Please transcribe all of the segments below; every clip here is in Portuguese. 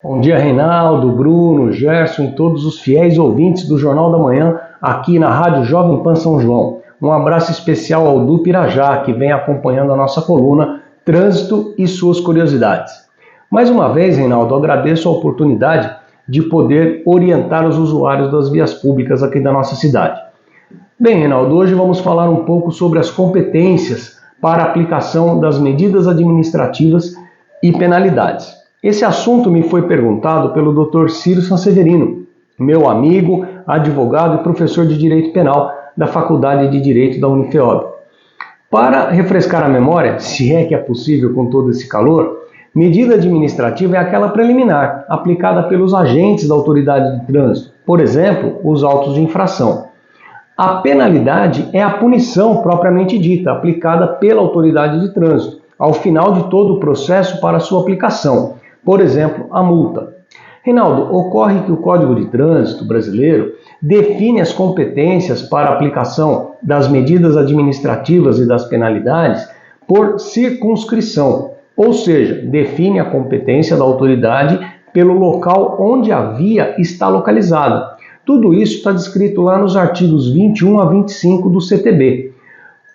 Bom dia, Reinaldo, Bruno, Gerson e todos os fiéis ouvintes do Jornal da Manhã aqui na Rádio Jovem Pan São João. Um abraço especial ao Du Pirajá, que vem acompanhando a nossa coluna Trânsito e suas curiosidades. Mais uma vez, Reinaldo, agradeço a oportunidade de poder orientar os usuários das vias públicas aqui da nossa cidade. Bem, Reinaldo, hoje vamos falar um pouco sobre as competências para a aplicação das medidas administrativas e penalidades. Esse assunto me foi perguntado pelo Dr. Ciro Sanseverino, meu amigo, advogado e professor de Direito Penal da Faculdade de Direito da Unifeob. Para refrescar a memória, se é que é possível com todo esse calor, medida administrativa é aquela preliminar, aplicada pelos agentes da autoridade de trânsito, por exemplo, os autos de infração. A penalidade é a punição propriamente dita, aplicada pela autoridade de trânsito, ao final de todo o processo para sua aplicação. Por exemplo, a multa. Reinaldo, ocorre que o Código de Trânsito brasileiro define as competências para a aplicação das medidas administrativas e das penalidades por circunscrição, ou seja, define a competência da autoridade pelo local onde a via está localizada. Tudo isso está descrito lá nos artigos 21 a 25 do CTB.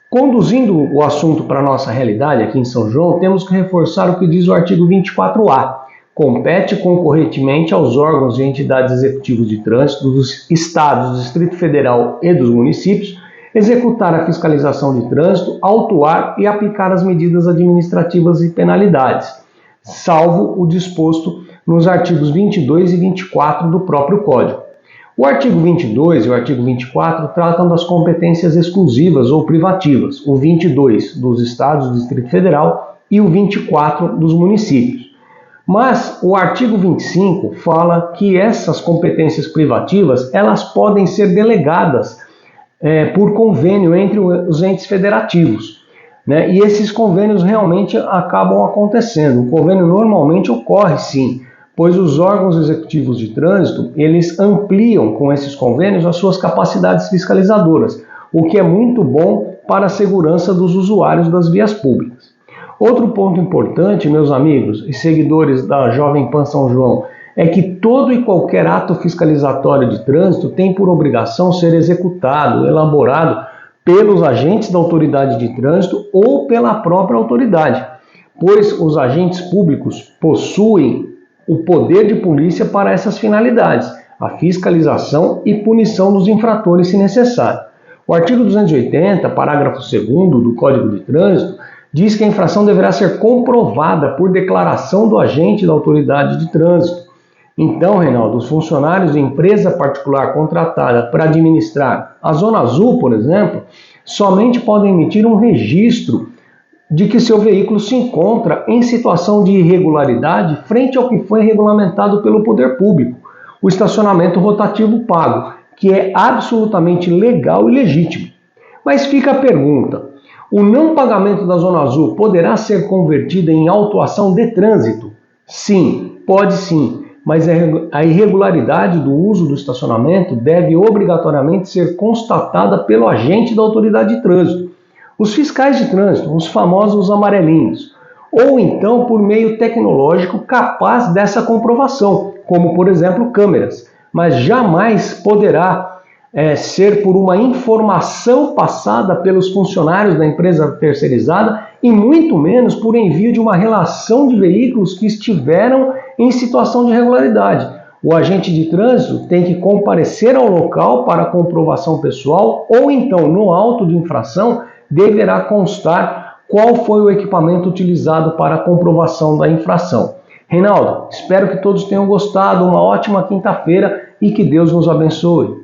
Conduzindo o assunto para a nossa realidade aqui em São João, temos que reforçar o que diz o artigo 24A. Compete concorrentemente aos órgãos e entidades executivos de trânsito dos estados, do Distrito Federal e dos municípios executar a fiscalização de trânsito, autuar e aplicar as medidas administrativas e penalidades, salvo o disposto nos artigos 22 e 24 do próprio Código. O artigo 22 e o artigo 24 tratam das competências exclusivas ou privativas, o 22 dos estados do Distrito Federal e o 24 dos municípios. Mas o artigo 25 fala que essas competências privativas elas podem ser delegadas por convênio entre os entes federativos, né? E esses convênios realmente acabam acontecendo. O convênio normalmente ocorre sim, pois os órgãos executivos de trânsito, eles ampliam com esses convênios as suas capacidades fiscalizadoras, o que é muito bom para a segurança dos usuários das vias públicas. Outro ponto importante, meus amigos e seguidores da Jovem Pan São João, é que todo e qualquer ato fiscalizatório de trânsito tem por obrigação ser executado, elaborado pelos agentes da autoridade de trânsito ou pela própria autoridade, pois os agentes públicos possuem o poder de polícia para essas finalidades, a fiscalização e punição dos infratores se necessário. O artigo 280, parágrafo 2º do Código de Trânsito, diz que a infração deverá ser comprovada por declaração do agente da autoridade de trânsito. Então, Reinaldo, os funcionários de empresa particular contratada para administrar a Zona Azul, por exemplo, somente podem emitir um registro de que seu veículo se encontra em situação de irregularidade frente ao que foi regulamentado pelo poder público, o estacionamento rotativo pago, que é absolutamente legal e legítimo. Mas fica a pergunta, o não pagamento da Zona Azul poderá ser convertido em autuação de trânsito? Sim, pode sim, mas a irregularidade do uso do estacionamento deve obrigatoriamente ser constatada pelo agente da autoridade de trânsito, os fiscais de trânsito, os famosos amarelinhos, ou então por meio tecnológico capaz dessa comprovação, como por exemplo câmeras, mas jamais poderá ser por uma informação passada pelos funcionários da empresa terceirizada e muito menos por envio de uma relação de veículos que estiveram em situação de irregularidade. O agente de trânsito tem que comparecer ao local para comprovação pessoal ou então no auto de infração deverá constar qual foi o equipamento utilizado para a comprovação da infração. Reinaldo, espero que todos tenham gostado, uma ótima quinta-feira e que Deus nos abençoe.